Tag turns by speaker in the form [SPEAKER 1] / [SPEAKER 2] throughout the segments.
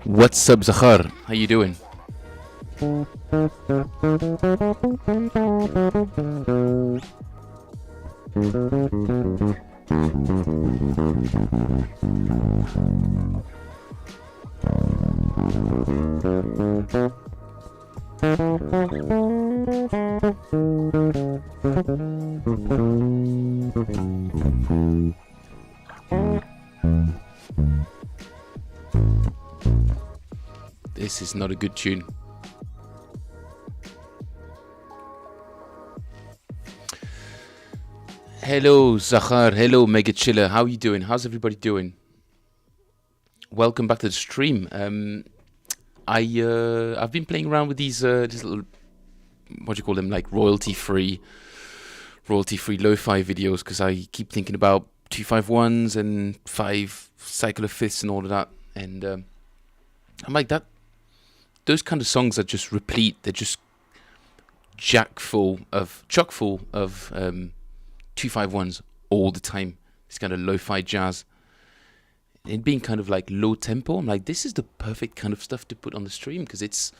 [SPEAKER 1] What's up, Zakhar? How you doing? This is not a good tune. Hello, Zakhar. Hello, Mega Chiller. How are you doing? How's everybody doing? Welcome back to the stream. I've been playing around with these little, what do you call them, like royalty-free lo-fi videos, because I keep thinking about 251s and 5 cycle of fifths and all of that, and I'm like that. Those kind of songs are just replete. They're just chock full of 251s all the time. This kind of lo-fi jazz. And being kind of like low tempo, I'm like, this is the perfect kind of stuff to put on the stream, because it's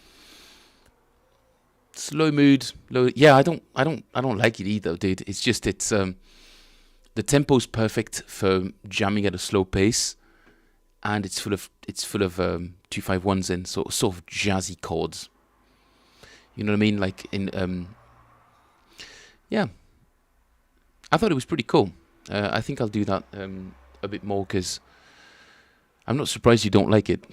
[SPEAKER 1] slow mood, low. Yeah, I don't like it either, dude. It's just the tempo's perfect for jamming at a slow pace, and it's full of 251s and sort of jazzy chords. You know what I mean? Like in yeah. I thought it was pretty cool. I think I'll do that a bit more, because I'm not surprised you don't like it.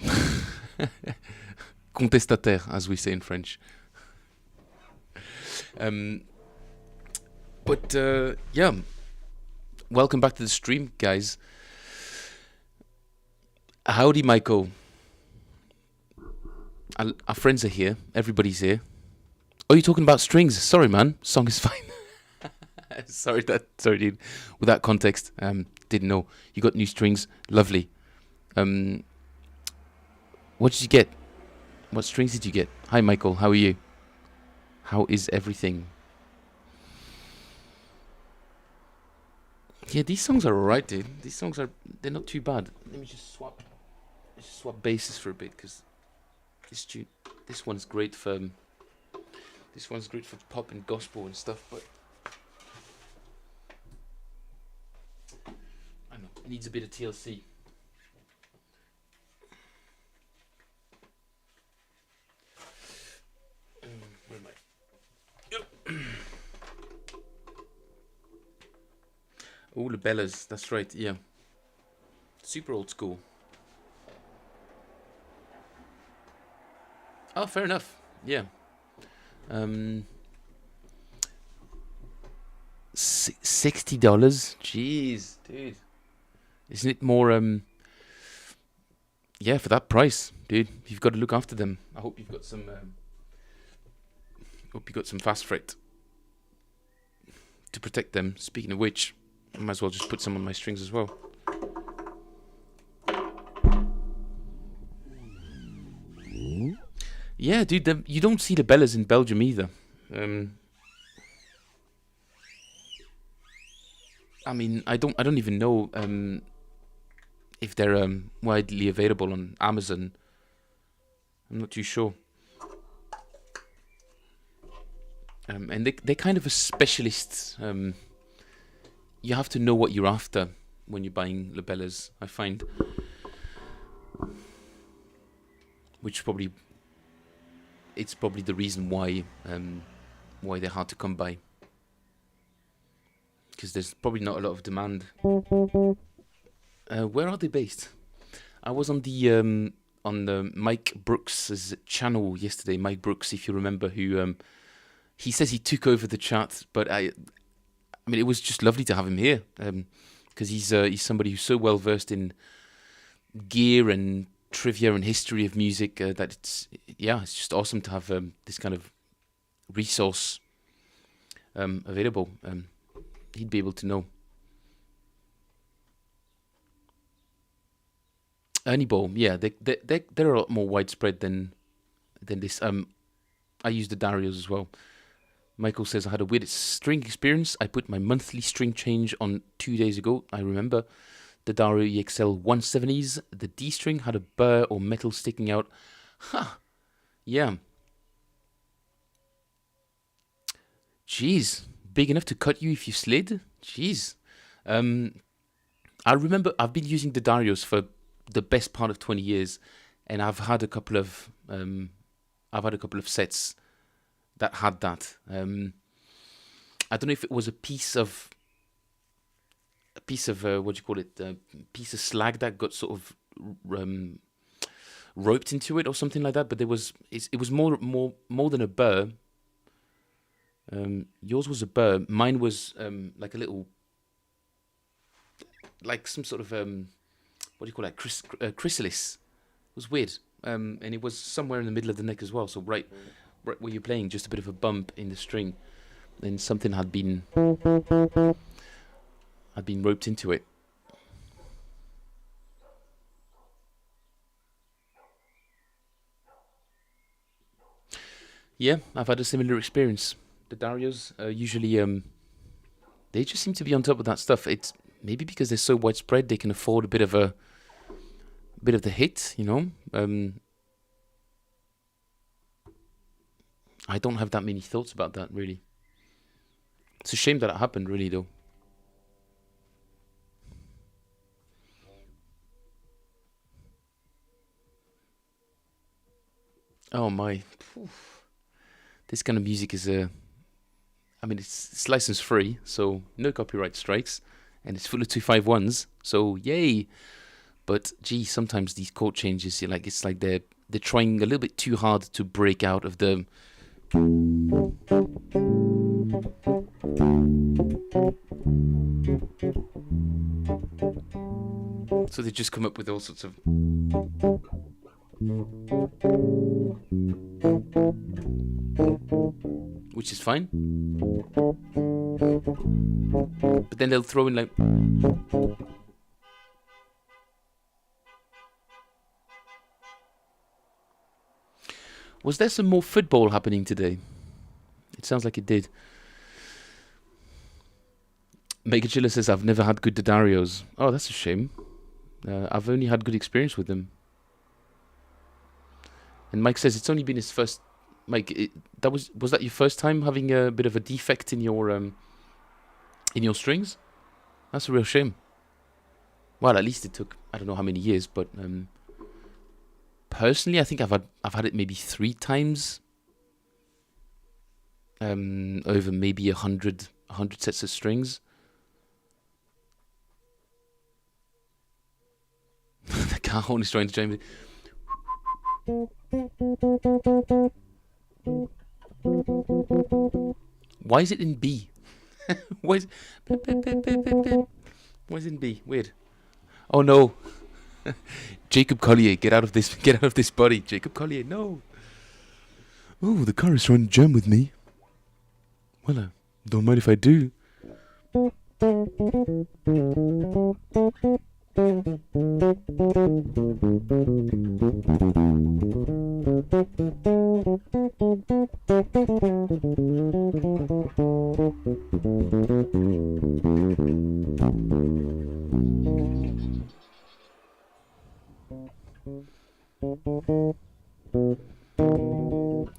[SPEAKER 1] Contestataire, as we say in French. But yeah, welcome back to the stream, guys. Howdy, Michael. Our friends are here. Everybody's here. Oh, you're talking about strings? Sorry, man. Song is fine. Sorry, dude. With that context, didn't know. You got new strings. Lovely. Um, what did you get? What strings did you get? Hi, Michael. How are you? How is everything? Yeah, these songs are alright, dude. These songs they're not too bad. Let me just swap basses for a bit, because this one's great for pop and gospel and stuff, but I don't know, it needs a bit of TLC. Where am I? Oh, Labellas, that's right, yeah. Super old school. Oh, fair enough, yeah. $60? Jeez, dude. Isn't it more, yeah, for that price, dude, you've got to look after them. I hope you've got some, fast freight to protect them. Speaking of which, I might as well just put some on my strings as well. Yeah, dude, you don't see the Bellas in Belgium either. I mean, I don't even know if they're widely available on Amazon. I'm not too sure. And they're kind of a specialist. You have to know what you're after when you're buying Labellas, I find. Which it's probably the reason why they're hard to come by. Because there's probably not a lot of demand. Where are they based? I was on the Mike Brooks' channel yesterday. Mike Brooks, if you remember, who he says he took over the chat, but I mean, it was just lovely to have him here, because he's somebody who's so well versed in gear and trivia and history of music that it's just awesome to have this kind of resource available. He'd be able to know. Ernie Ball, yeah, they're a lot more widespread than this. I use the Darios as well. Michael says, I had a weird string experience. I put my monthly string change on 2 days ago. I remember the Dario EXL 170s. The D string had a burr or metal sticking out. Ha! Yeah. Jeez. Big enough to cut you if you slid? Jeez. I remember I've been using the Darios for the best part of 20 years, and I've had a couple of sets that had that. I don't know if it was a piece of what do you call it? A piece of slag that got sort of roped into it or something like that. But it was more than a burr. Yours was a burr. Mine was like a little, like some sort of what do you call that? Chrysalis. It was weird. And it was somewhere in the middle of the neck as well. So right where you're playing, just a bit of a bump in the string, then something had been roped into it. Yeah, I've had a similar experience. The Darios usually they just seem to be on top of that stuff. It's maybe because they're so widespread, they can afford a bit of the hit, you know. I don't have that many thoughts about that, really. It's a shame that it happened, really, though. Oh my! This kind of music is I mean, it's license free, so no copyright strikes, and it's full of 251s. So yay! But gee, sometimes these chord changes, it's like they're trying a little bit too hard to break out of the. So they just come up with all sorts of. Which is fine. But then they'll throw in like. Was there some more football happening today? It sounds like it did. Mega Chiller says, I've never had good Didarios. Oh, that's a shame. I've only had good experience with them. And Mike says it's only been his first. Mike, was that your first time having a bit of a defect in your strings? That's a real shame. Well, at least it took, I don't know how many years, but personally, I think I've had it maybe 3 times. Over maybe 100 sets of strings. The car horn is trying to join me. Why is it in B? Why is it in B? Weird. Oh no. Jacob Collier, get out of this body. Jacob Collier, no. Oh, the car is trying to jam with me. Well, don't mind if I do.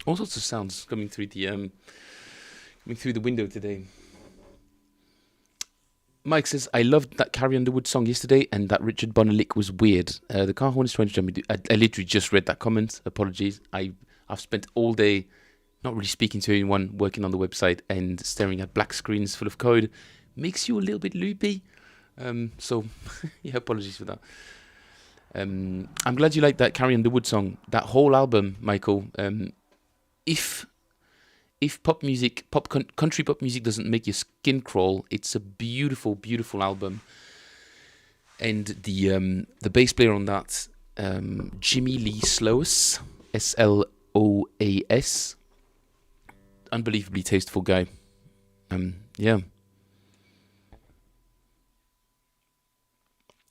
[SPEAKER 1] All sorts of sounds coming through the window today. Mike says, I loved that Carrie Underwood song yesterday, and that Richard Bonner lick was weird. The car horn is trying to jump me. I literally just read that comment. Apologies. I've spent all day not really speaking to anyone, working on the website, and staring at black screens full of code. Makes you a little bit loopy. So, yeah, apologies for that. I'm glad you liked that Carrie Underwood song. That whole album, Michael. If country pop music doesn't make your skin crawl, it's a beautiful, beautiful album. And the bass player on that, Jimmy Lee Sloas, Sloas, unbelievably tasteful guy. Yeah.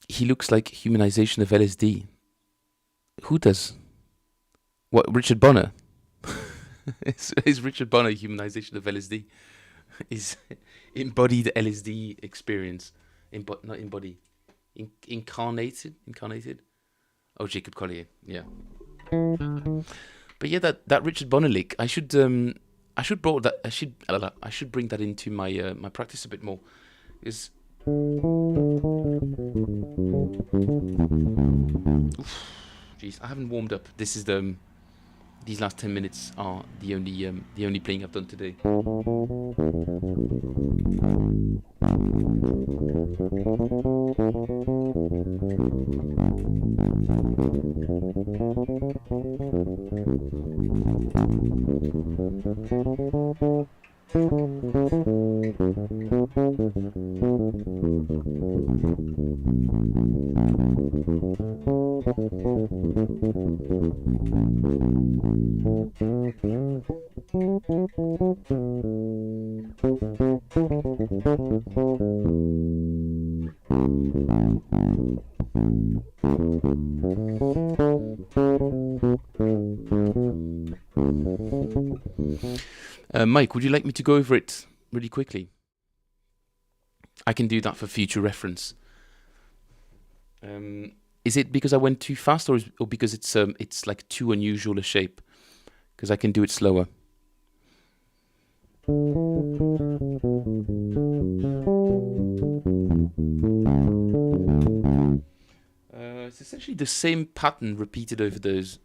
[SPEAKER 1] He looks like humanization of LSD. Who does? What, Richard Bonner? Is Richard Bonner humanization of LSD? Is embodied LSD experience? Not embody. Incarnated? Oh, Jacob Collier. Yeah. But yeah, that Richard Bonner lick. I should bring that into my my practice a bit more. Is jeez, I haven't warmed up. This is these last 10 minutes are the only playing I've done today. Mike, would you like me to go over it really quickly? I can do that for future reference. Is it because I went too fast, or because it's like too unusual a shape? Because I can do it slower. It's essentially the same pattern repeated over the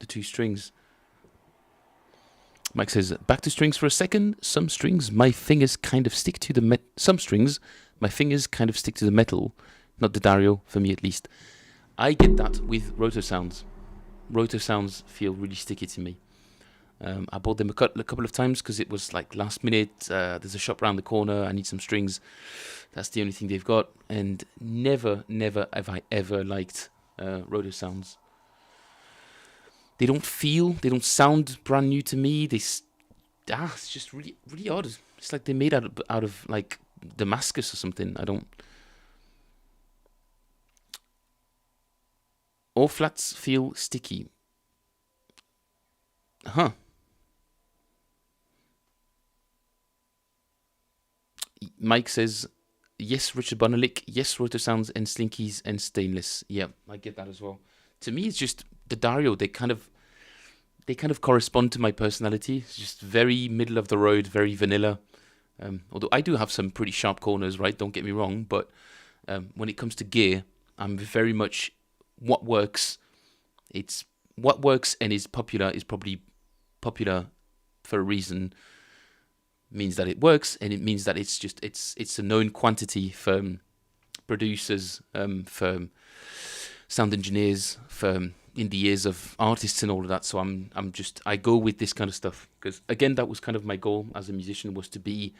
[SPEAKER 1] 2 strings. Mike says, back to strings for a second. Some strings, my fingers kind of stick to the metal. Some strings, my fingers kind of stick to the metal. Not the Dario, for me at least. I get that with rotor sounds. Rotor sounds feel really sticky to me. I bought them a couple of times because it was like last minute. There's a shop around the corner. I need some strings. That's the only thing they've got. And never have I ever liked rotor sounds. They don't sound brand new to me. It's just really, really odd. It's like they're made out of like Damascus or something. All flats feel sticky. Huh. Mike says, yes, Richard Bonalick. Yes, Roto Sounds and Slinkies and Stainless. Yeah, I get that as well. To me, it's just the Dario. They kind of correspond to my personality. It's just very middle of the road, very vanilla. Although I do have some pretty sharp corners, right? Don't get me wrong. But when it comes to gear, I'm very much what works. It's what works and is popular is probably popular for a reason. Means that it works, and it means that it's a known quantity for producers, for sound engineers, for in the ears of artists and all of that. So I go with this kind of stuff because again, that was kind of my goal as a musician, was to be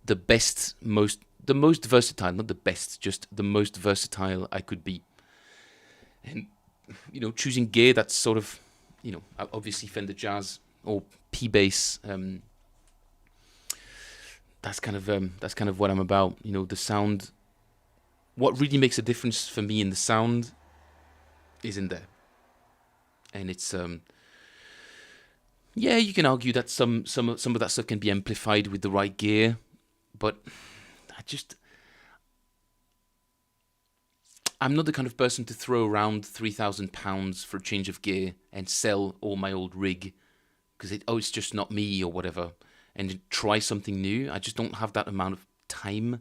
[SPEAKER 1] the best, the most versatile, not the best, just the most versatile I could be. And choosing gear that's sort of, obviously Fender Jazz or P bass. That's kind of what I'm about. The sound. What really makes a difference for me in the sound is in there, and it's yeah. You can argue that some of that stuff can be amplified with the right gear, but I'm not the kind of person to throw around £3,000 for a change of gear and sell all my old rig because it's just not me or whatever, and try something new. I just don't have that amount of time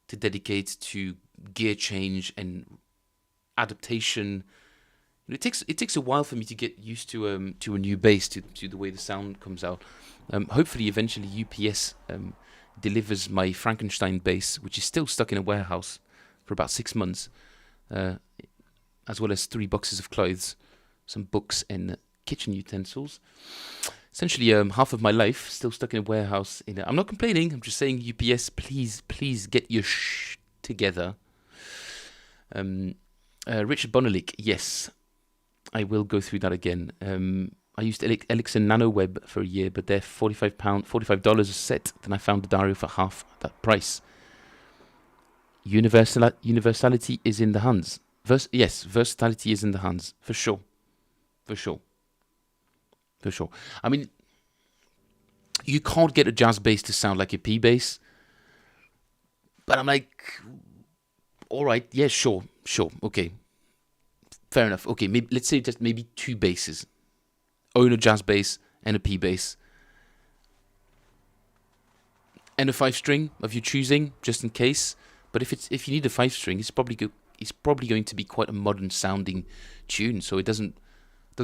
[SPEAKER 1] to dedicate to gear change and adaptation. It takes a while for me to get used to a new bass, to the way the sound comes out. Hopefully, eventually, UPS delivers my Frankenstein bass, which is still stuck in a warehouse for about 6 months, as well as 3 boxes of clothes, some books, and kitchen utensils. Essentially, half of my life still stuck in a warehouse. I'm not complaining. I'm just saying, UPS, please get your together. Richard Bonalick, yes, I will go through that again. I used Elixir NanoWeb for a year, but they're $45 a set. Then I found the Dario for half that price. Universality is in the hands. Yes, versatility is in the hands, for sure. I mean, you can't get a jazz bass to sound like a P bass, but I'm like, all right, yeah, sure, okay, fair enough. Okay, let's say just maybe 2 basses. Own a jazz bass and a P bass. And a 5-string of your choosing, just in case. But if you need a 5-string, it's probably going to be quite a modern sounding tune, so it doesn't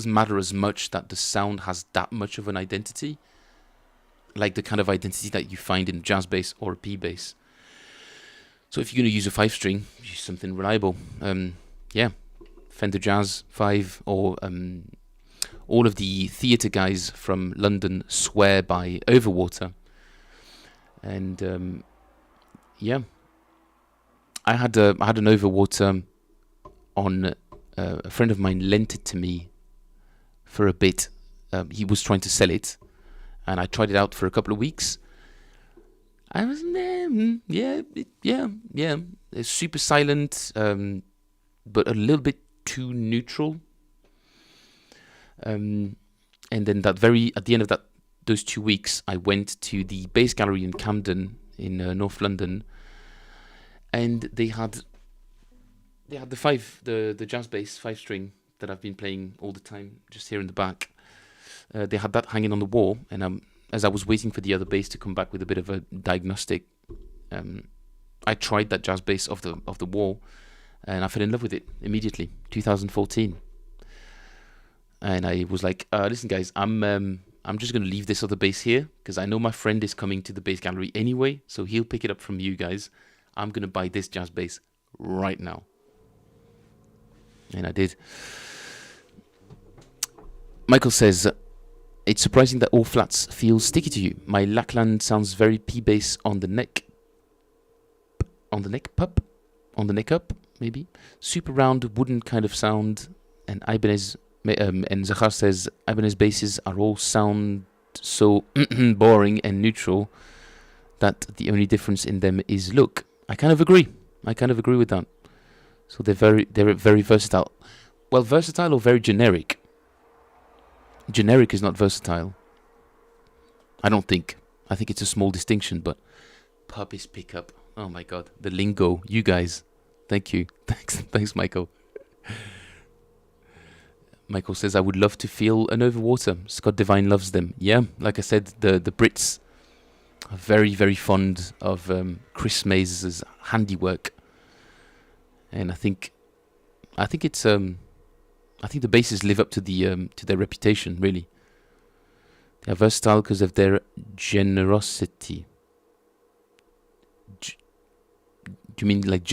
[SPEAKER 1] matter as much that the sound has that much of an identity, like the kind of identity that you find in a jazz bass or a P bass. So if you're going to use a 5-string, use something reliable. Yeah, Fender Jazz 5, or all of the theatre guys from London swear by Overwater. And yeah, I had an Overwater on. A friend of mine lent it to me for a bit. He was trying to sell it, and I tried it out for a couple of weeks. I was yeah. It's super silent, but a little bit too neutral. And then at the end of those 2 weeks, I went to the Bass Gallery in Camden in North London, and they had the jazz bass 5-string that I've been playing all the time, just here in the back. They had that hanging on the wall, and as I was waiting for the other bass to come back with a bit of a diagnostic, I tried that jazz bass off the wall, and I fell in love with it immediately. 2014, and I was like, "Listen, guys, I'm just gonna leave this other bass here because I know my friend is coming to the Bass Gallery anyway, so he'll pick it up from you guys. I'm gonna buy this jazz bass right now." And I did. Michael says, it's surprising that all flats feel sticky to you. My Lackland sounds very P-bass on the neck. On the neck up, maybe. Super round, wooden kind of sound. And Ibanez, and Zahar says, Ibanez basses are all sound so boring and neutral that the only difference in them is look. I kind of agree with that. So they're very versatile. Well, versatile or very generic. Generic is not versatile. I don't think. I think it's a small distinction, but pub is pickup. Oh my god, the lingo. You guys, thank you. Thanks, Michael. Michael says, I would love to feel an overwater. Scott Devine loves them. Yeah, like I said, the Brits are very, very fond of Chris Mays' handiwork. And I think it's I think the basses live up to their reputation, really. They are versatile because of their generosity. Do you mean like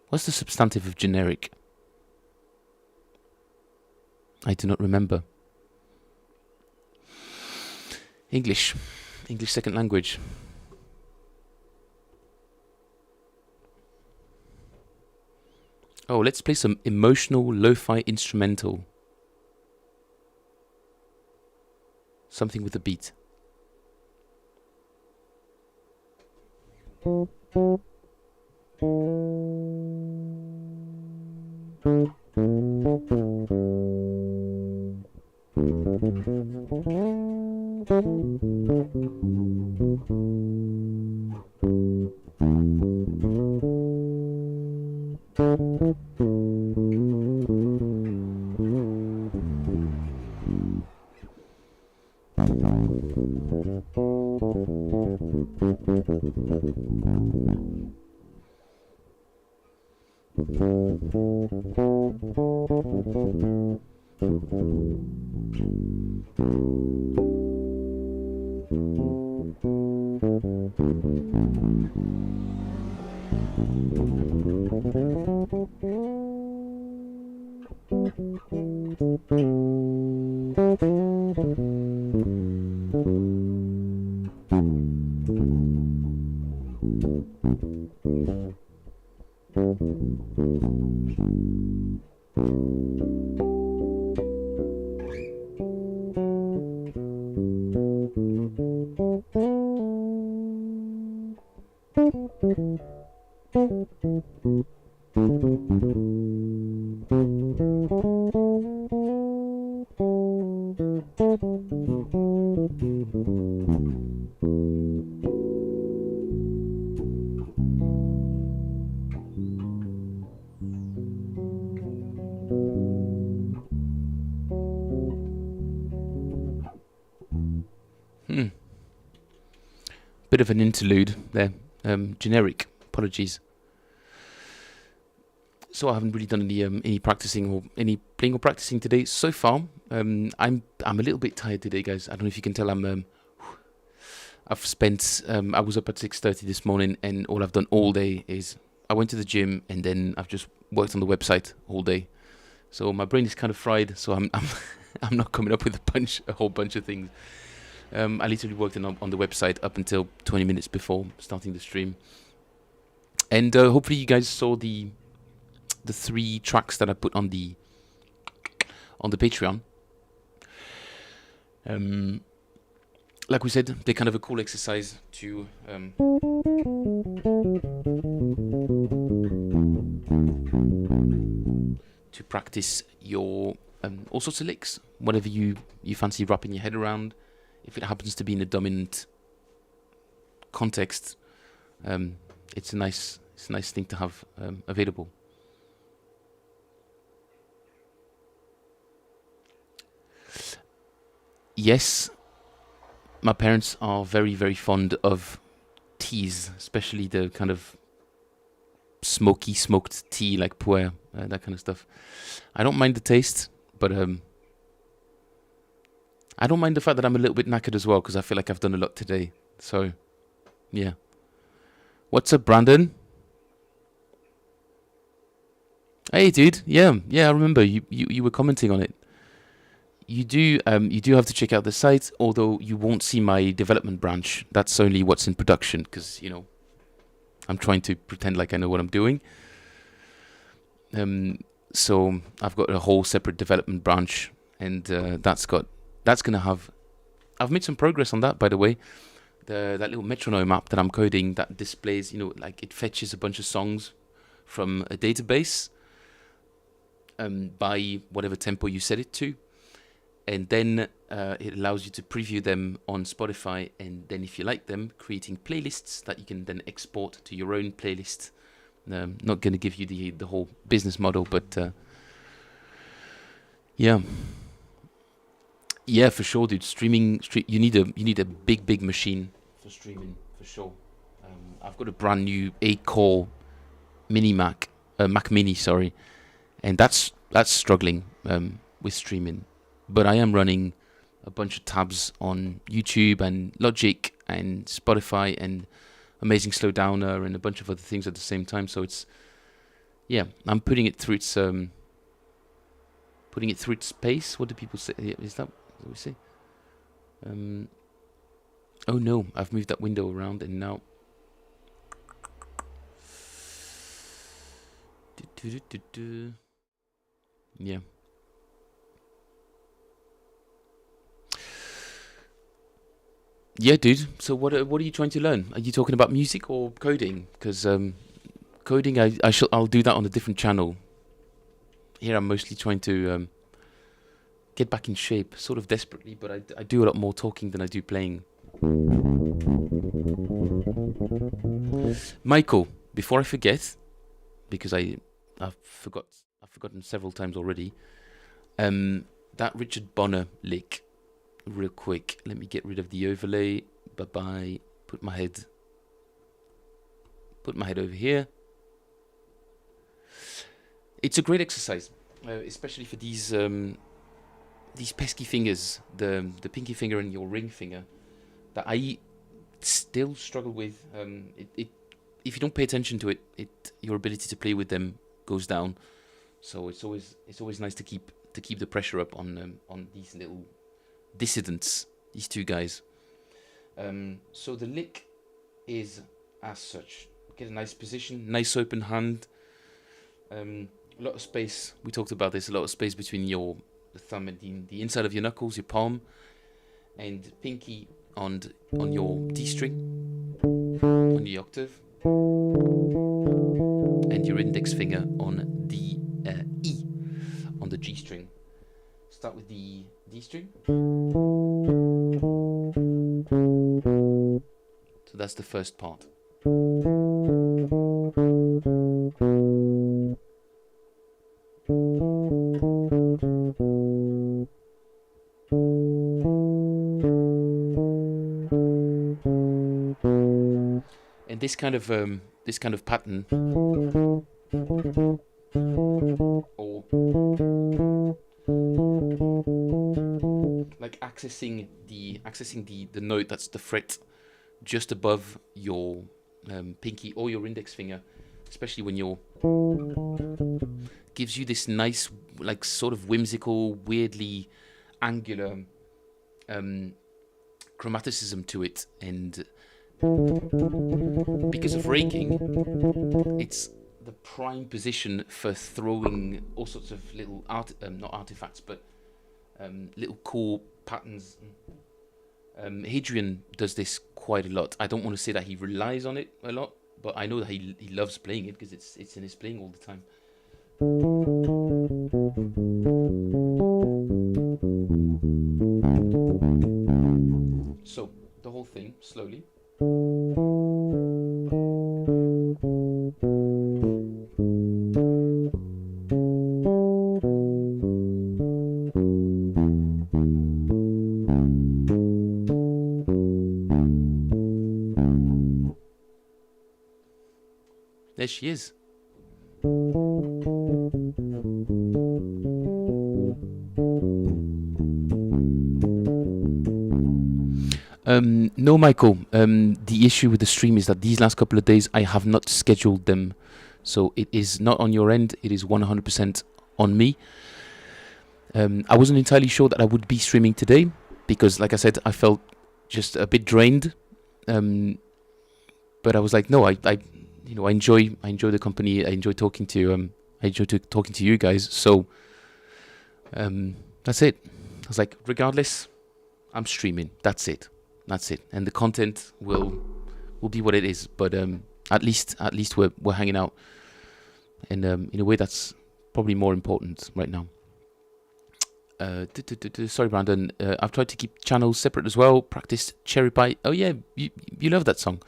[SPEAKER 1] what's the substantive of generic? I do not remember. English second language. Oh, let's play some emotional lo-fi instrumental. Something with a beat. Bit of an interlude there. Generic. Apologies. So I haven't really done any practicing or any playing or practicing today so far. I'm a little bit tired today, guys. I don't know if you can tell. I've spent. I was up at 6:30 this morning, and all I've done all day is I went to the gym, and then I've just worked on the website all day. So my brain is kind of fried. So I'm I'm not coming up with a whole bunch of things. I literally worked on the website up until 20 minutes before starting the stream. And hopefully you guys saw the 3 tracks that I put on the Patreon. Like we said, they're kind of a cool exercise to practice your all sorts of licks, whatever you fancy wrapping your head around. If it happens to be in a dominant context, it's a nice thing to have available. Yes, my parents are very, very fond of teas, especially the kind of smoked tea like puer, that kind of stuff. I don't mind the taste, but I don't mind the fact that I'm a little bit knackered as well, because I feel like I've done a lot today. So, yeah. What's up, Brandon? Hey, dude. Yeah, I remember you were commenting on it. You do have to check out the site, although you won't see my development branch. That's only what's in production, because, I'm trying to pretend like I know what I'm doing. So I've got a whole separate development branch, and that's going to have... I've made some progress on that, by the way. That little metronome app that I'm coding that displays, like it fetches a bunch of songs from a database. by whatever tempo you set it to, and then it allows you to preview them on Spotify, and then if you like them, creating playlists that you can then export to your own playlist. Not going to give you the whole business model, but yeah, for sure, dude. You need a big machine for streaming for sure. I've got a brand new 8-core mini Mac Mini, sorry, and that's struggling with streaming. But I am running a bunch of tabs on YouTube and Logic and Spotify and Amazing Slowdowner and a bunch of other things at the same time. So I'm putting it through its pace. What do people say? Is that what we say? Oh no, I've moved that window around and now. Yeah. Yeah, dude. So what are you trying to learn? Are you talking about music or coding? Because coding, I'll do that on a different channel. Here I'm mostly trying to get back in shape, sort of desperately, but I do a lot more talking than I do playing. Michael, before I forget, because I've forgotten several times already, that Richard Bonner lick, real quick. Let me get rid of the overlay. Bye-bye. Put my head over here. It's a great exercise, especially for these pesky fingers, the pinky finger and your ring finger, that I still struggle with. If you don't pay attention to it, your ability to play with them goes down. So it's always nice to keep the pressure up on these little dissidents, these two guys. So the lick is as such. Get a nice position, nice open hand. A lot of space. We talked about this. A lot of space between the thumb and the inside of your knuckles, your palm, and pinky on your D string, on the octave, and your index finger on the E, on the G string. Start with the D string. So that's the first part. And this kind of pattern, or like accessing the note that's the fret just above your pinky or your index finger, especially when you're, gives you this nice, like, sort of whimsical, weirdly angular chromaticism to it. And because of raking, it's the prime position for throwing all sorts of little not artifacts, but little cool patterns. Hadrian does this quite a lot. I don't want to say that he relies on it a lot, but I know that he loves playing it because it's in his playing all the time. So the whole thing slowly. There she is. No, Michael. The issue with the stream is that these last couple of days I have not scheduled them, so it is not on your end. It is 100% on me. I wasn't entirely sure that I would be streaming today because, like I said, I felt just a bit drained. But I was like, no, I enjoy the company. I enjoy talking to talking to you guys. So that's it. I was like, regardless, I'm streaming. That's it. And the content will be what it is. But at least we're hanging out, and in a way that's probably more important right now. Sorry, Brandon. I've tried to keep channels separate as well. Practice Cherry Pie. Oh yeah, you love that song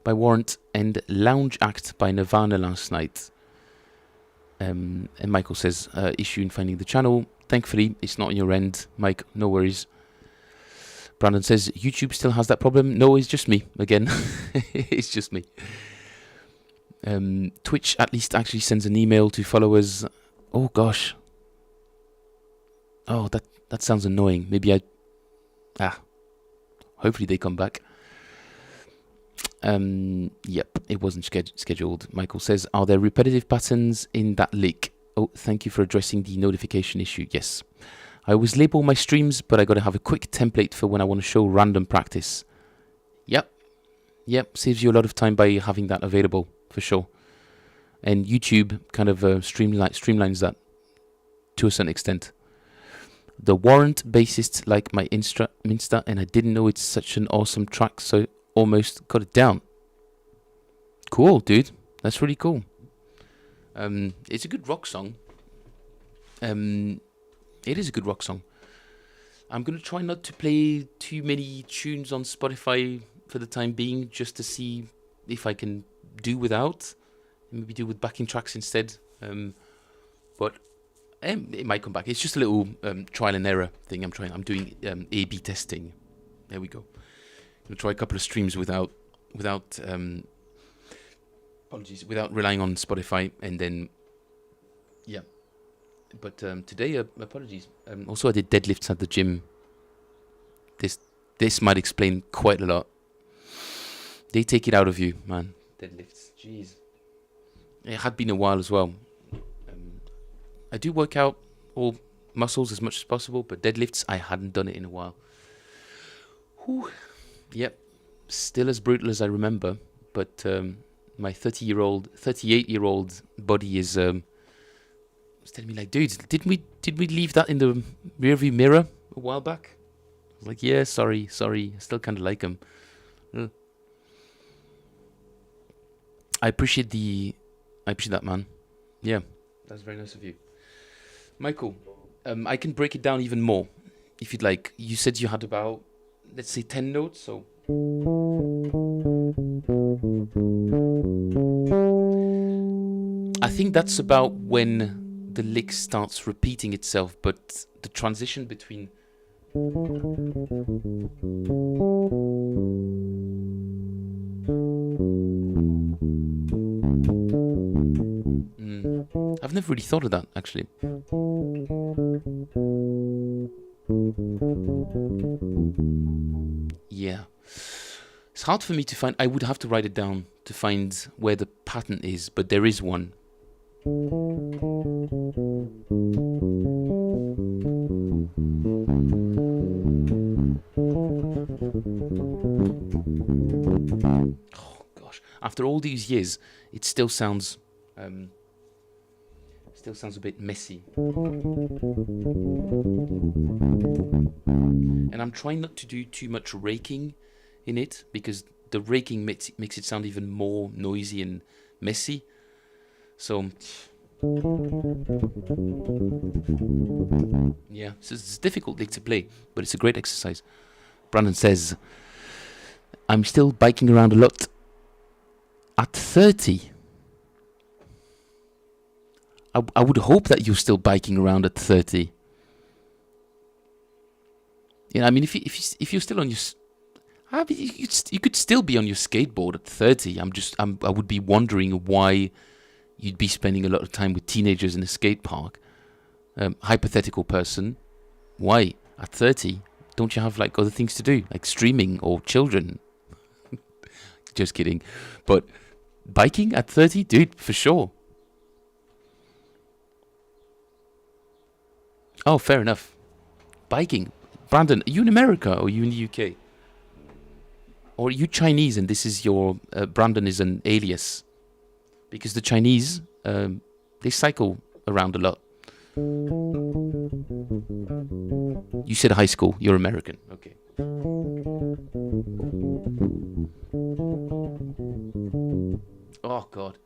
[SPEAKER 1] by Warrant, and Lounge Act by Nirvana last night. And Michael says issue in finding the channel. Thankfully, it's not on your end, Mike. No worries. Brandon says YouTube still has that problem. No, it's just me again. It's just me. Twitch at least actually sends an email to followers. Oh gosh. Oh, that sounds annoying. Maybe hopefully they come back. Yep, it wasn't scheduled. Michael says, are there repetitive patterns in that leak? Oh, thank you for addressing the notification issue. Yes. I always label my streams, but I got to have a quick template for when I want to show random practice. Yep, saves you a lot of time by having that available, for sure. And YouTube kind of streamlines that to a certain extent. The Warrant bassist like my Insta, and I didn't know it's such an awesome track, so almost got it down. Cool, dude. That's really cool. It's a good rock song. It is a good rock song. I'm going to try not to play too many tunes on Spotify for the time being, just to see if I can do without. Maybe do with backing tracks instead. But it might come back. It's just a little trial and error thing I'm trying. I'm doing A/B testing. There we go. I'm going to try a couple of streams without relying on Spotify, and then yeah. But today, apologies. Also, I did deadlifts at the gym. This might explain quite a lot. They take it out of you, man. Deadlifts, jeez. It had been a while as well. I do work out all muscles as much as possible, but deadlifts, I hadn't done it in a while. Whew. Yep, still as brutal as I remember, but my 38-year-old body is telling me like, dude, did we leave that in the rearview mirror a while back? I was like, yeah, sorry, I still kind of like him. I appreciate that, man. Yeah, that's very nice of you, Michael. I can break it down even more if you'd like. You said you had about, let's say, 10 notes, so I think that's about when the lick starts repeating itself, but the transition between I've never really thought of that, actually. Yeah. It's hard for me to find. I would have to write it down to find where the pattern is, but there is one. Oh gosh! After all these years, it still sounds a bit messy. And I'm trying not to do too much raking in it, because the raking makes it sound even more noisy and messy. So yeah, so it's a difficult lick to play, but it's a great exercise. Brandon says, I'm still biking around a lot at 30. I would hope that you're still biking around at 30. You know, I mean, if you're still on your, you could still be on your skateboard at 30. I would be wondering why you'd be spending a lot of time with teenagers in a skate park. Hypothetical person, why at 30? Don't you have like other things to do, like streaming or children? Just kidding. But biking at 30, dude, for sure. Oh, fair enough. Biking. Brandon, are you in America or are you in the UK? Or are you Chinese and this is your... Brandon is an alias? Because the Chinese, they cycle around a lot. You said high school. You're American. Okay. Oh, God.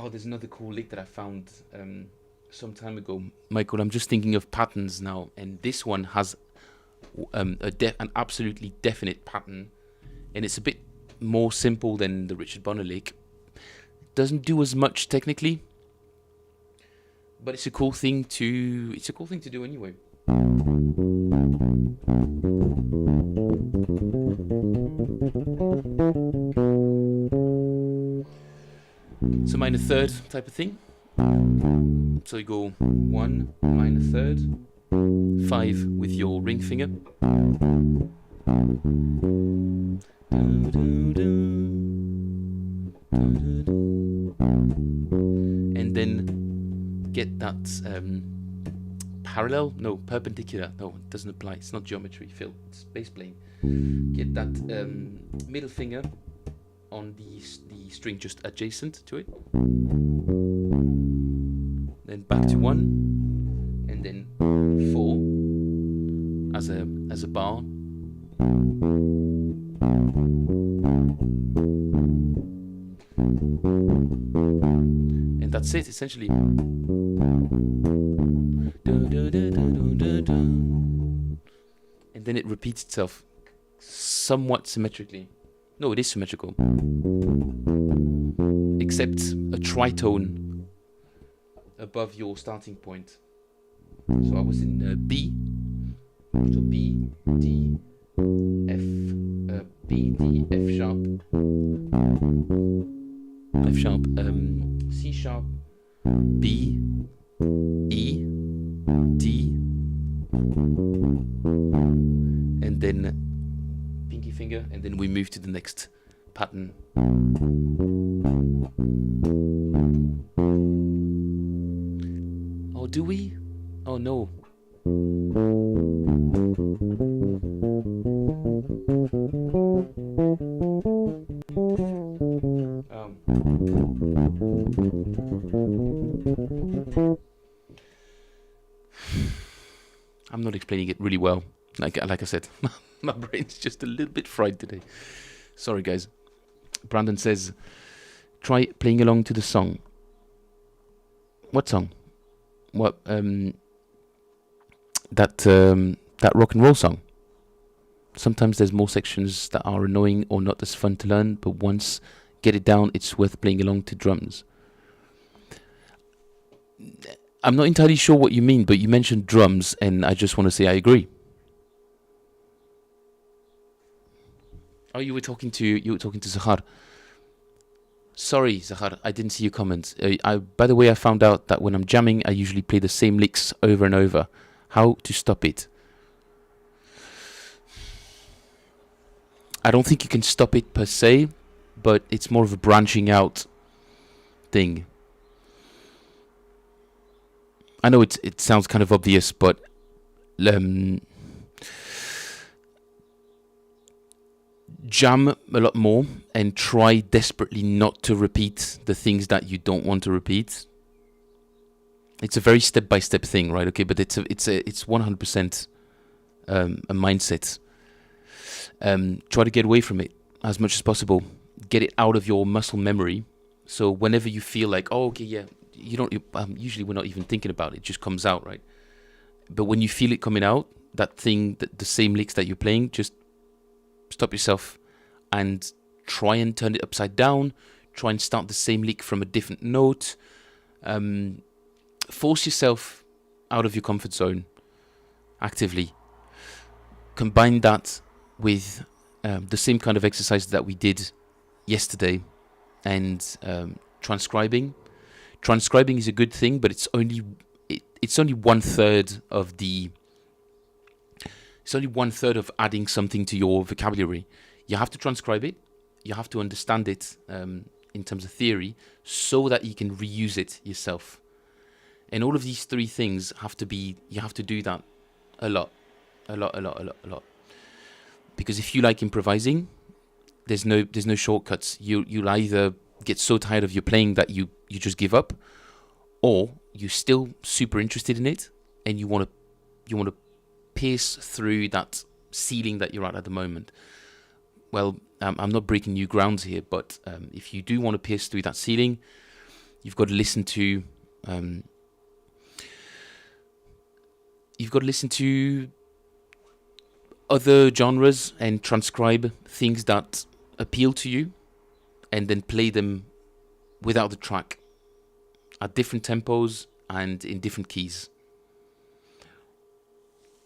[SPEAKER 1] Oh, there's another cool lick that I found some time ago, Michael. I'm just thinking of patterns now, and this one has an absolutely definite pattern, and it's a bit more simple than the Richard Bonner lick. Doesn't do as much technically, but it's a cool thing to do anyway. So minor third type of thing. So you go 1, minor third, 5 with your ring finger, and then get that perpendicular. No, it doesn't apply. It's not geometry, Phil. It's bass playing. Get that middle finger on the string just adjacent to it, then back to 1, and then 4 as a bar, and that's it essentially. And then it repeats itself somewhat symmetrically. No, it is symmetrical, except a tritone above your starting point. So I was in B, so B, D, F, B, D, F sharp, C sharp, B, E, D, and then pinky finger, and then we move to the next pattern. Oh, do we? Oh no. I'm not explaining it really well. Like I said, my brain's just a little bit fried today. Sorry, guys. Brandon says, try playing along to the song. What song? What? That rock and roll song. Sometimes there's more sections that are annoying or not as fun to learn, but once get it down, it's worth playing along to drums. I'm not entirely sure what you mean, but you mentioned drums, and I just want to say I agree. Oh, you were talking to Zahar. Sorry, Zahar, I didn't see your comment. By the way, I found out that when I'm jamming, I usually play the same licks over and over. How to stop it? I don't think you can stop it per se, but it's more of a branching out thing. I know it sounds kind of obvious, but jam a lot more and try desperately not to repeat the things that you don't want to repeat. It's a very step-by-step thing, right? Okay, but it's 100% a mindset. Try to get away from it as much as possible. Get it out of your muscle memory. So whenever you feel like, oh, okay, yeah, usually we're not even thinking about it. It just comes out, right? But when you feel it coming out, that thing, the same licks that you're playing, just stop yourself and try and turn it upside down, try and start the same lick from a different note. Force yourself out of your comfort zone actively. Combine that with the same kind of exercise that we did yesterday, and transcribing. Transcribing is a good thing, but it's only 1/3 of the. It's only 1/3 of adding something to your vocabulary. You have to transcribe it. You have to understand it in terms of theory, so that you can reuse it yourself. And all of these three things you have to do that a lot. Because if you like improvising, there's no shortcuts. You'll either get so tired of your playing that you just give up, or you're still super interested in it and you want to pierce through that ceiling that you're at the moment. Well, I'm not breaking new grounds here, but if you do want to pierce through that ceiling, you've got to listen to other genres and transcribe things that appeal to you, and then play them without the track at different tempos and in different keys,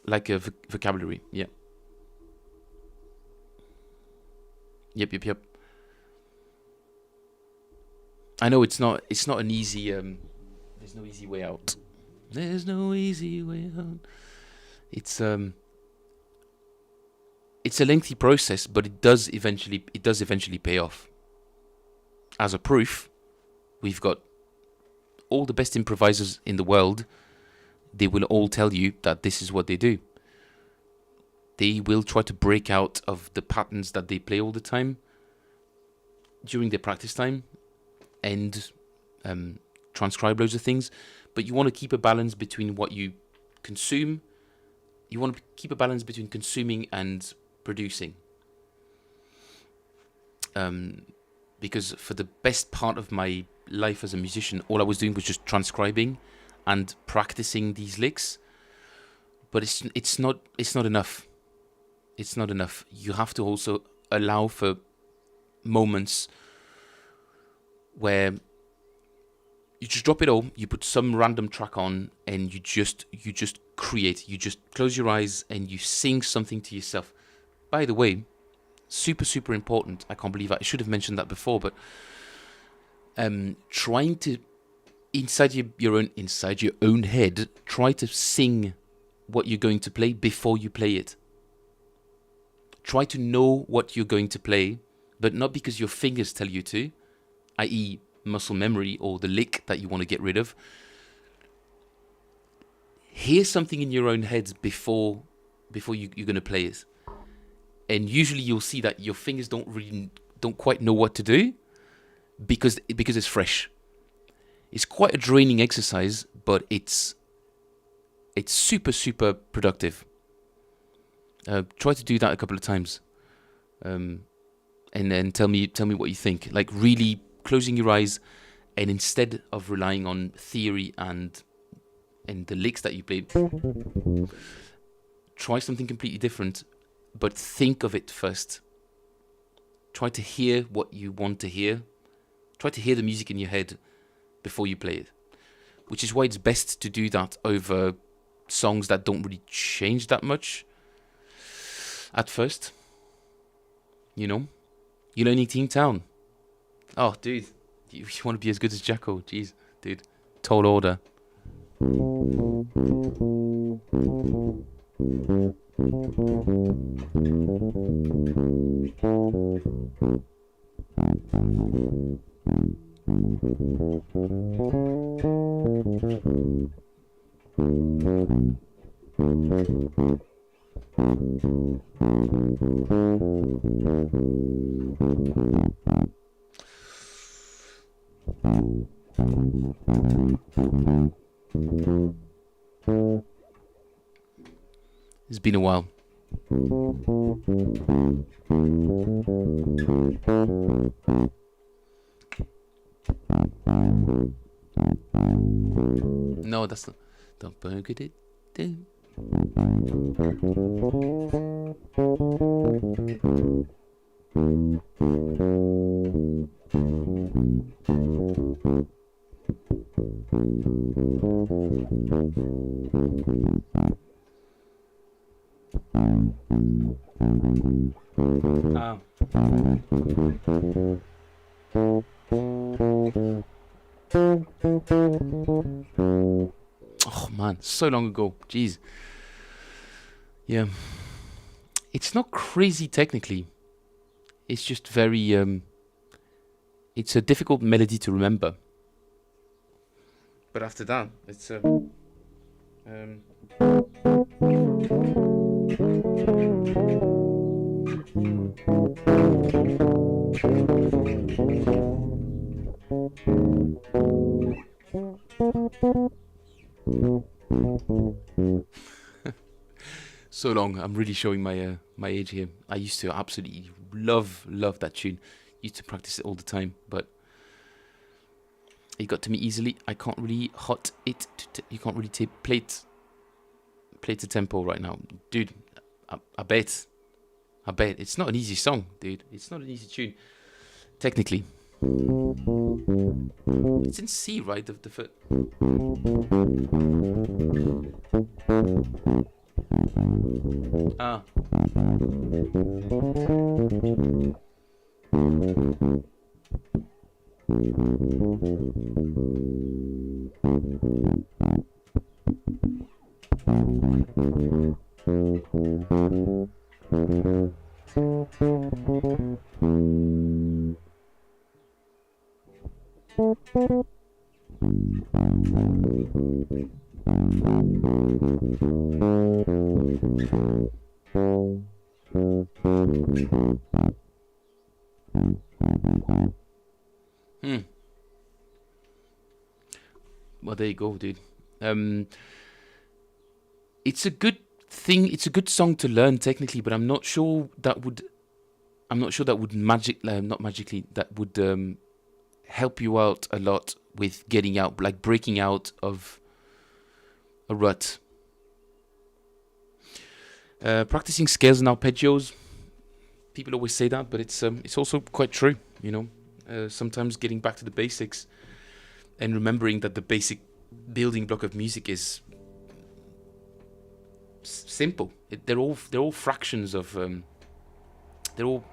[SPEAKER 1] like a vocabulary. Yep. I know it's not an easy. There's no easy way out. There's no easy way out. It's a lengthy process, but it does eventually pay off. As a proof, we've got all the best improvisers in the world. They will all tell you that this is what they do. They will try to break out of the patterns that they play all the time during their practice time, and transcribe loads of things. But you want to keep a balance between what you consume. You want to keep a balance between consuming and producing. Because for the best part of my life as a musician, all I was doing was just transcribing and practicing these licks. But it's not enough. It's not enough. You have to also allow for moments where you just drop it all, you put some random track on, and you just create. You just close your eyes and you sing something to yourself. By the way, super important. I can't believe I should have mentioned that before, but trying to inside your own head, try to sing what you're going to play before you play it. Try to know what you're going to play, but not because your fingers tell you to, i.e. muscle memory or the lick that you want to get rid of. Hear something in your own head before you're going to play it. And usually you'll see that your fingers don't quite know what to do because it's fresh. It's quite a draining exercise, but it's super productive. Try to do that a couple of times, and then tell me what you think. Like, really closing your eyes, and instead of relying on theory and the licks that you play, try something completely different, but think of it first. Try to hear what you want to hear. Try to hear the music in your head before you play it, which is why it's best to do that over songs that don't really change that much at first. You're learning Teen Town. Oh, dude, you want to be as good as Jacko? Jeez, dude, tall order. It's been a while. No, that's not. Don't forget it. Ah. Oh man, so long ago. Jeez. Yeah. It's not crazy technically. It's just very it's a difficult melody to remember. But after that, it's um so long. I'm really showing my age here. I used to absolutely love that tune. Used to practice it all the time, but it got to me easily. I can't really hot it. You can't really play to tempo right now, dude. I bet. I bet it's not an easy song, dude. It's not an easy tune, technically. It's in C, right? The foot. Ah. Well, there you go, dude. It's a good thing. It's a good song to learn technically, but I'm not sure that would. I'm not sure that would not magically. That would help you out a lot with getting out, like breaking out of a rut. Practicing scales and arpeggios. People always say that, but it's also quite true. You know, sometimes getting back to the basics and remembering that the basic building block of music is simple. They're all fractions of they're all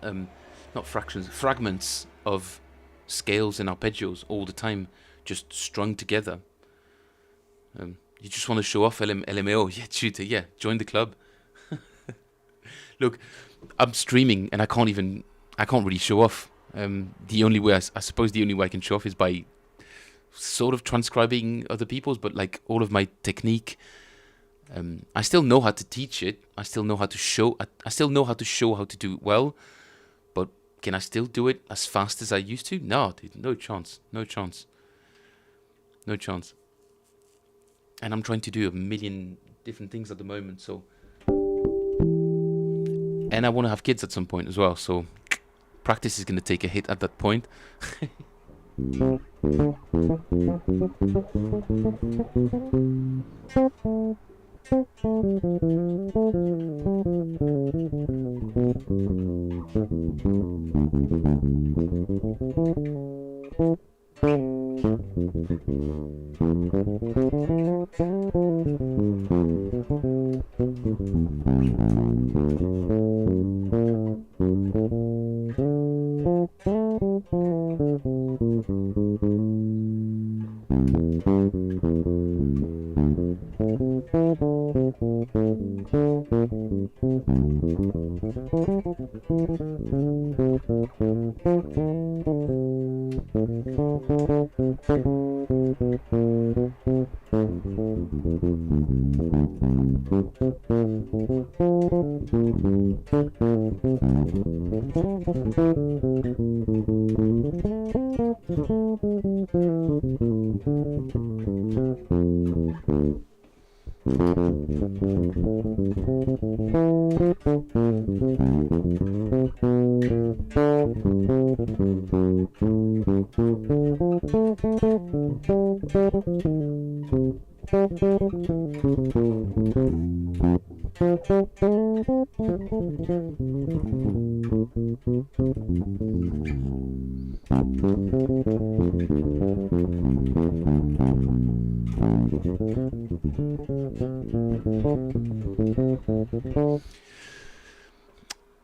[SPEAKER 1] not fractions, fragments of scales and arpeggios all the time, just strung together. You just want to show off LMAO, yeah, shooter, yeah, join the club. Look, I'm streaming and I can't really show off. The only way I suppose the only way I can show off is by sort of transcribing other people's, but like all of my technique, I still know how to teach it. I still know how to show. I still know how to show how to do it well, but can I still do it as fast as I used to? No, dude, no chance, no chance, no chance. And I'm trying to do a million different things at the moment, so. And I want to have kids at some point as well, so practice is going to take a hit at that point.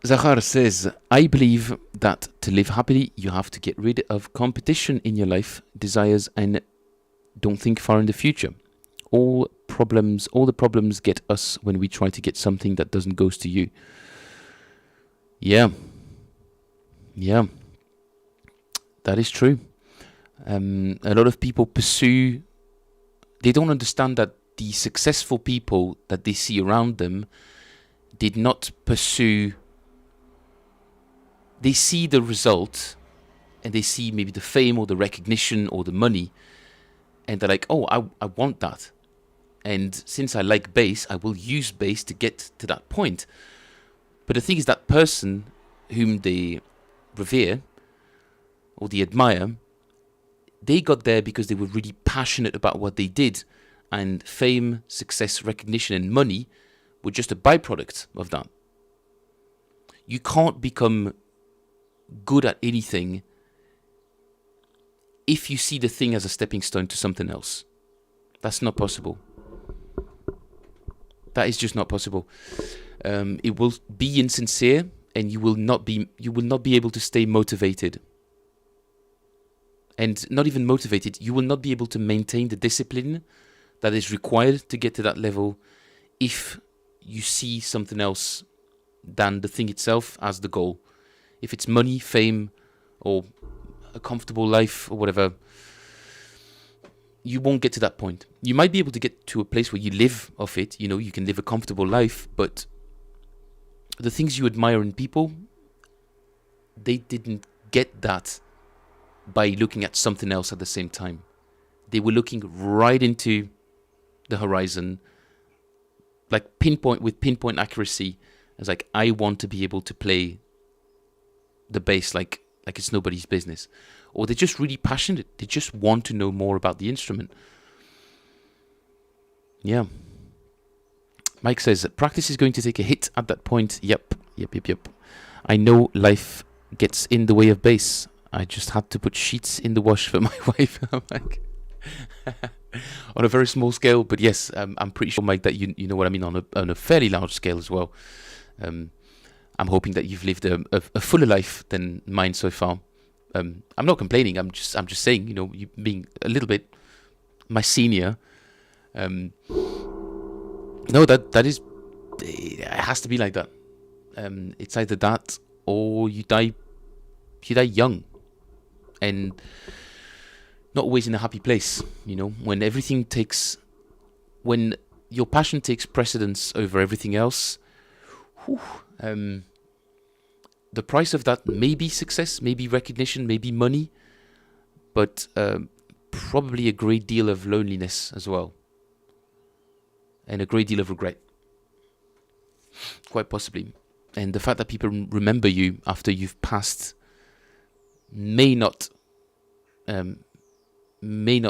[SPEAKER 1] Zahar says, I believe that to live happily, you have to get rid of competition in your life, desires, and don't think far in the future. All the problems get us when we try to get something that doesn't goes to you. Yeah. Yeah. That is true. A lot of people they don't understand that the successful people that they see around them did not pursue. They see the result and they see maybe the fame or the recognition or the money, and they're like, oh, I want that. And since I like bass, I will use bass to get to that point. But the thing is, that person whom they revere or they admire, they got there because they were really passionate about what they did. And fame, success, recognition, and money were just a byproduct of that. You can't become good at anything if you see the thing as a stepping stone to something else. That's not possible. That is just not possible. It will be insincere, and you will not be able to stay motivated. And not even motivated, you will not be able to maintain the discipline that is required to get to that level if you see something else than the thing itself as the goal. If it's money, fame, or a comfortable life, or whatever, you won't get to that point. You might be able to get to a place where you live off it, you can live a comfortable life, but the things you admire in people, they didn't get that by looking at something else at the same time. They were looking right into the horizon, like pinpoint accuracy. It's like, I want to be able to play the bass like it's nobody's business. Or they're just really passionate. They just want to know more about the instrument. Yeah. Mike says, practice is going to take a hit at that point. Yep. I know life gets in the way of bass. I just had to put sheets in the wash for my wife. I'm like, on a very small scale, but yes, I'm pretty sure, Mike, that you know what I mean, on a fairly large scale as well. I'm hoping that you've lived a fuller life than mine so far. I'm not complaining. I'm just saying, you being a little bit my senior. No, that is, it has to be like that. It's either that or you die young, and not always in a happy place. When when your passion takes precedence over everything else. The price of that may be success, maybe recognition, maybe money, but probably a great deal of loneliness as well, and a great deal of regret, quite possibly. And the fact that people remember you after you've passed may not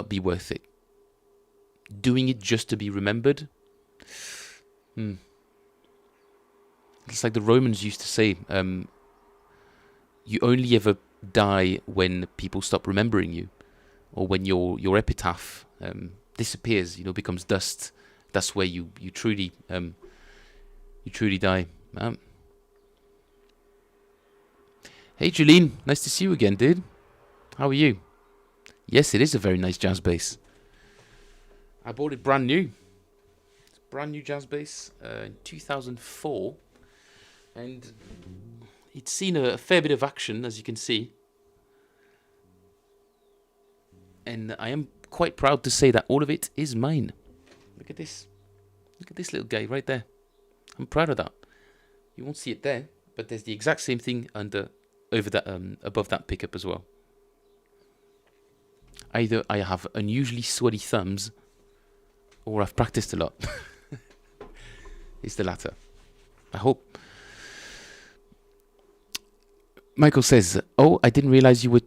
[SPEAKER 1] be worth it. Doing it just to be remembered. It's like the Romans used to say, you only ever die when people stop remembering you, or when your epitaph disappears, becomes dust. That's where you truly die. Hey Julene, nice to see you again, dude. How are you? Yes, it is a very nice jazz bass. I bought it brand new. It's a brand new jazz bass in 2004. And it's seen a fair bit of action, as you can see. And I am quite proud to say that all of it is mine. Look at this. Look at this little guy right there. I'm proud of that. You won't see it there, but there's the exact same thing over that above that pickup as well. Either I have unusually sweaty thumbs, or I've practiced a lot. It's the latter. I hope. Michael says, oh, I didn't realize you were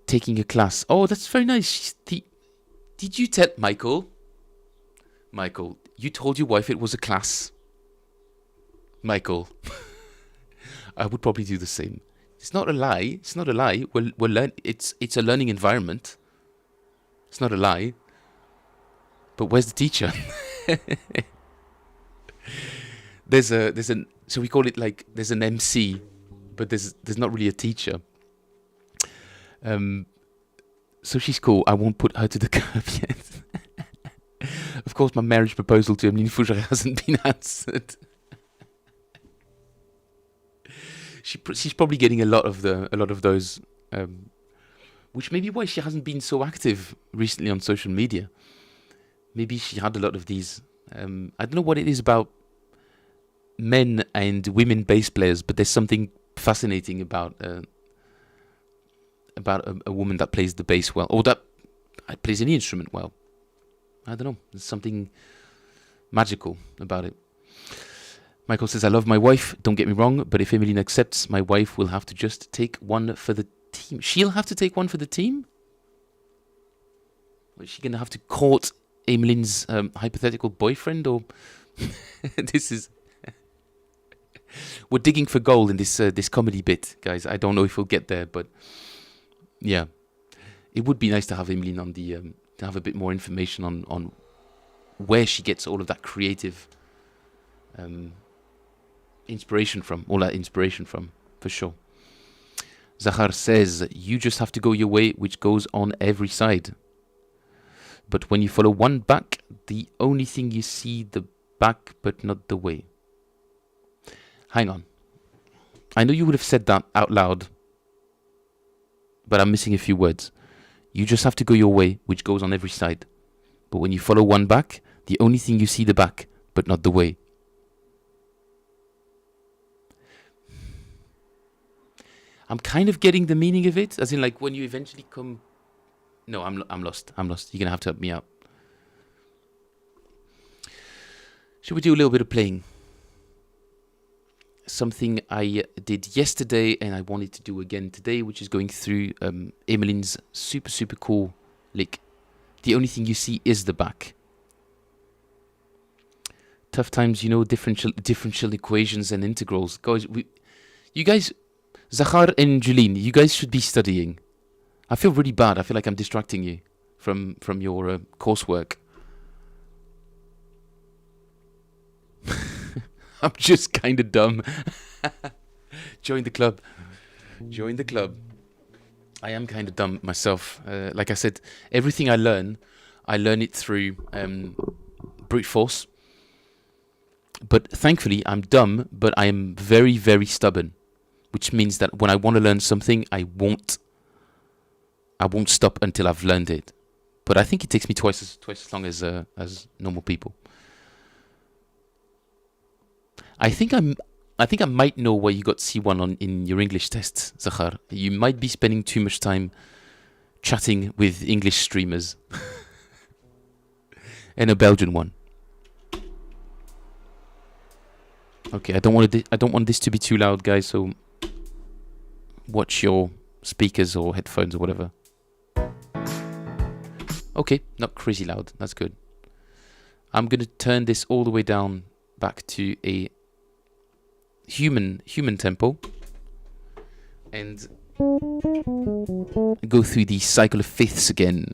[SPEAKER 1] taking a class. Oh, that's very nice. Did you tell Michael, you told your wife it was a class? Michael, I would probably do the same. It's not a lie. It's not a lie. It's a learning environment. It's not a lie. But where's the teacher? So we call it like there's an MC, but there's not really a teacher. So she's cool. I won't put her to the curb yet. Of course, my marriage proposal to Emeline Fougère hasn't been answered. She's probably getting a lot of those, which may be why she hasn't been so active recently on social media. Maybe she had a lot of these. I don't know what it is about men and women bass players, but there's something fascinating about a woman that plays the bass well, or that plays any instrument well. I don't know. There's something magical about it. Michael says, I love my wife, don't get me wrong, but if Emeline accepts, my wife will have to just take one for the team. She'll have to take one for the team? Or is she going to have to court Emeline's hypothetical boyfriend? Or this is... We're digging for gold in this comedy bit, guys. I don't know if we'll get there, but yeah. It would be nice to have Emeline on the... to have a bit more information on where she gets all of that creative... inspiration from, for sure. Zahar says, you just have to go your way, which goes on every side. But when you follow one back, the only thing you see the back, but not the way. Hang on. I know you would have said that out loud, but I'm missing a few words. You just have to go your way, which goes on every side. But when you follow one back, the only thing you see the back, but not the way. I'm kind of getting the meaning of it, as in like when you eventually come... No, I'm lost. You're going to have to help me out. Should we do a little bit of playing? Something I did yesterday and I wanted to do again today, which is going through Emeline's super, super cool lick. The only thing you see is the back. Tough times, differential equations and integrals. You guys... Zahar and Julien, you guys should be studying. I feel really bad. I feel like I'm distracting you from your coursework. I'm just kind of dumb. Join the club. Join the club. I am kind of dumb myself. Like I said, everything I learn it through brute force. But thankfully, I'm dumb, but I am very, very stubborn. Which means that when I want to learn something, I won't stop until I've learned it. But I think it takes me twice as long as normal people. I think I might know why you got C1 in your English tests, Zahar. You might be spending too much time chatting with English streamers. And a Belgian one. Okay, I don't want this to be too loud, guys, so watch your speakers or headphones or whatever. Okay, not crazy loud. That's good. I'm going to turn this all the way down back to a human tempo and go through the cycle of fifths again.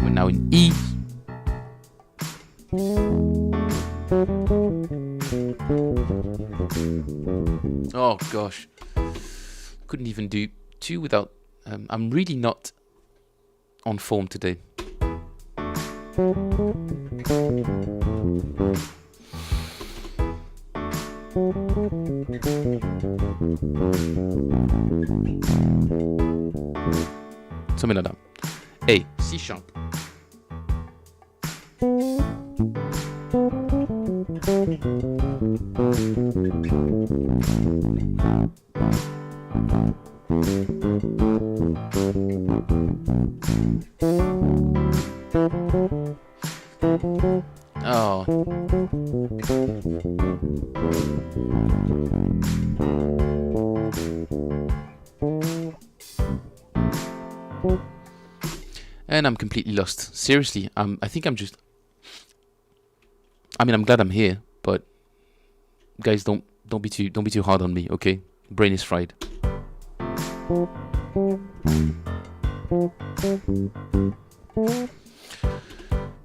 [SPEAKER 1] We're now in E. Oh gosh, couldn't even do two without. I'm really not on form today. Something like that. A, C sharp. Oh. Man, I'm completely lost. Seriously, I think I'm just. I mean, I'm glad I'm here, but guys, don't be too hard on me, okay? Brain is fried.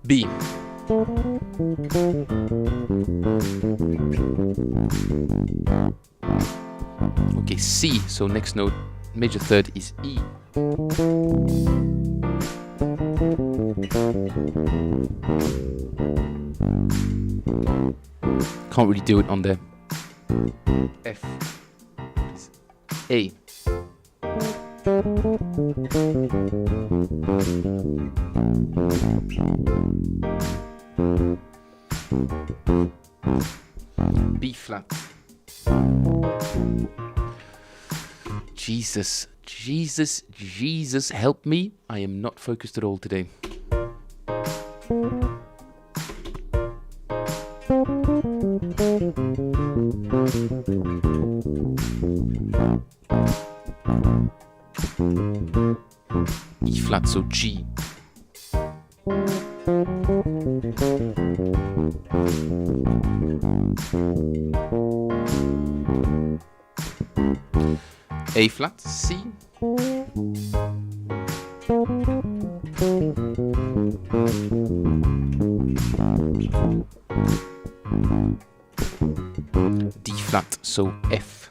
[SPEAKER 1] B. Okay, C. So next note, major third is E. Can't really do it on the F. A. B flat. Jesus, help me. I am not focused at all today. E flat, so G. A flat, C. D flat, so F.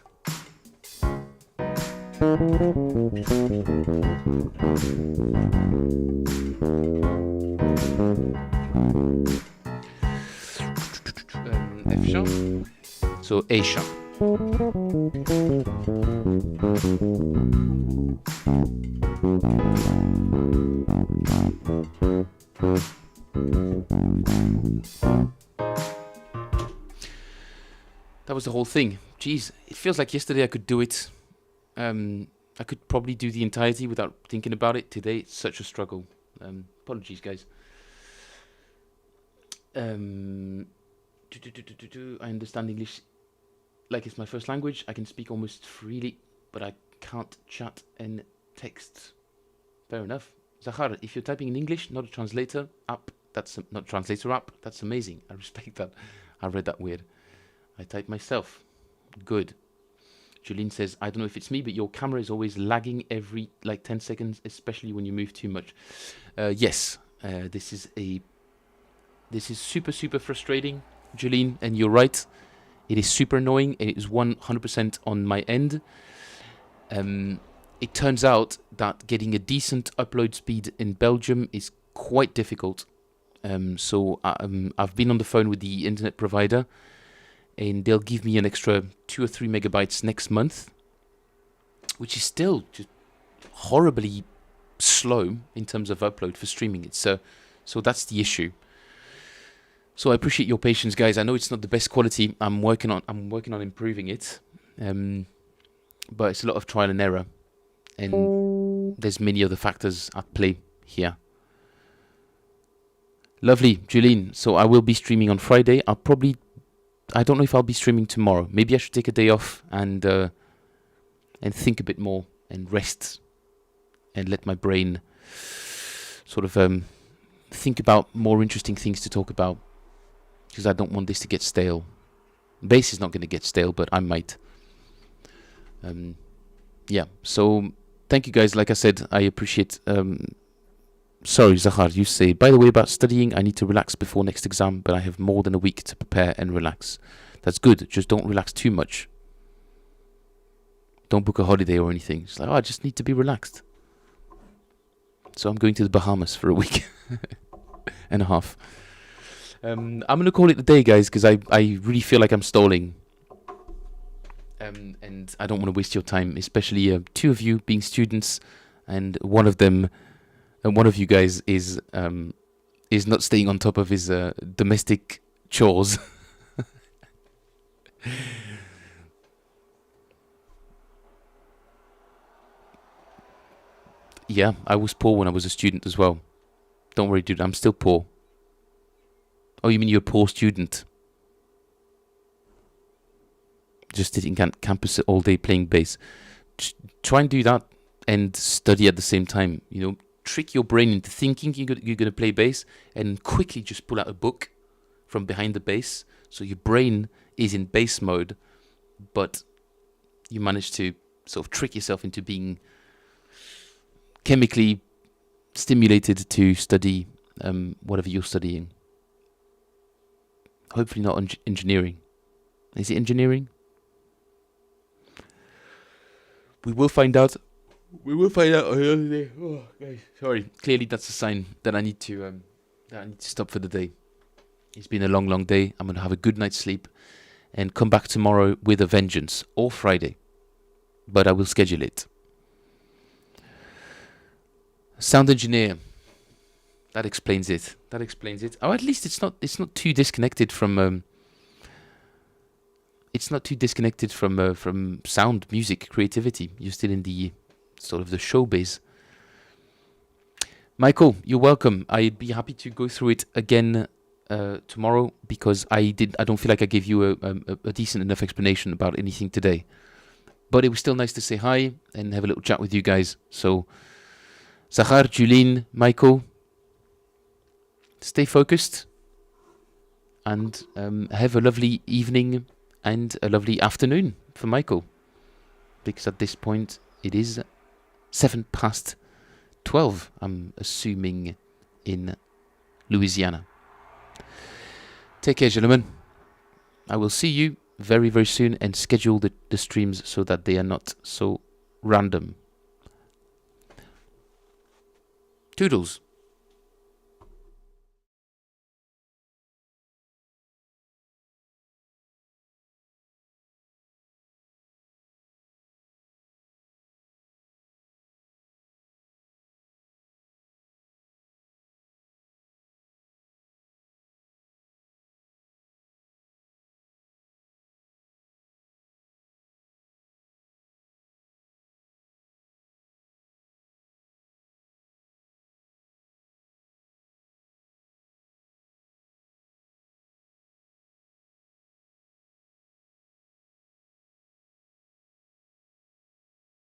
[SPEAKER 1] F sharp, so A sharp. That was the whole thing. Jeez, it feels like yesterday I could do it. I could probably do the entirety without thinking about it. Today, it's such a struggle. Apologies, guys. I understand English like it's my first language. I can speak almost freely, but I can't chat and text. Fair enough. Zahar, if you're typing in English, not a translator app, not translator app, that's amazing. I respect that. I read that weird. I type myself. Good. Julene says, I don't know if it's me, but your camera is always lagging every 10 seconds, especially when you move too much. Yes, this is super, super frustrating, Julene, and you're right. It is super annoying. It is 100% on my end. It turns out that getting a decent upload speed in Belgium is quite difficult. So I've been on the phone with the internet provider, and they'll give me an extra 2 or 3 megabytes next month, which is still just horribly slow in terms of upload for streaming. So that's the issue. So I appreciate your patience, guys. I know it's not the best quality. I'm working on improving it, but it's a lot of trial and error, and there's many other factors at play here. Lovely, Julene. So I will be streaming on Friday. I don't know if I'll be streaming tomorrow. Maybe I should take a day off and think a bit more and rest and let my brain sort of think about more interesting things to talk about, because I don't want this to get stale. Bass is not going to get stale, but I might. Yeah, so thank you guys. Like I said, I appreciate... Sorry, Zahar, you say, by the way, about studying, I need to relax before next exam, but I have more than a week to prepare and relax. That's good. Just don't relax too much. Don't book a holiday or anything. It's like, I just need to be relaxed. So I'm going to the Bahamas for a week and a half. I'm going to call it a day, guys, because I really feel like I'm stalling. And I don't want to waste your time, especially 2 of you being students, and one of you guys is not staying on top of his domestic chores. Yeah, I was poor when I was a student as well. Don't worry, dude, I'm still poor. Oh, you mean you're a poor student? Just sitting on campus all day playing bass. Try and do that and study at the same time. You know, trick your brain into thinking you're gonna play bass, and quickly just pull out a book from behind the bass. So your brain is in bass mode, but you manage to sort of trick yourself into being chemically stimulated to study whatever you're studying. Hopefully not engineering. Is it engineering? We will find out. We will find out on the other day. Oh, guys, sorry. Clearly, that's a sign that I need to stop for the day. It's been a long, long day. I'm gonna have a good night's sleep and come back tomorrow with a vengeance, or Friday, but I will schedule it. Sound engineer. That explains it. Oh, at least it's not too disconnected from. It's not too disconnected from sound, music, creativity. You're still in the sort of the showbiz. Michael, you're welcome. I'd be happy to go through it again tomorrow, because I don't feel like I gave you a decent enough explanation about anything today. But it was still nice to say hi and have a little chat with you guys. So, Zahar, Julien, Michael, stay focused and have a lovely evening and a lovely afternoon for Michael, because at this point it is 12:07, I'm assuming, in Louisiana. Take care, gentlemen. I will see you very, very soon, and schedule the streams so that they are not so random. Toodles.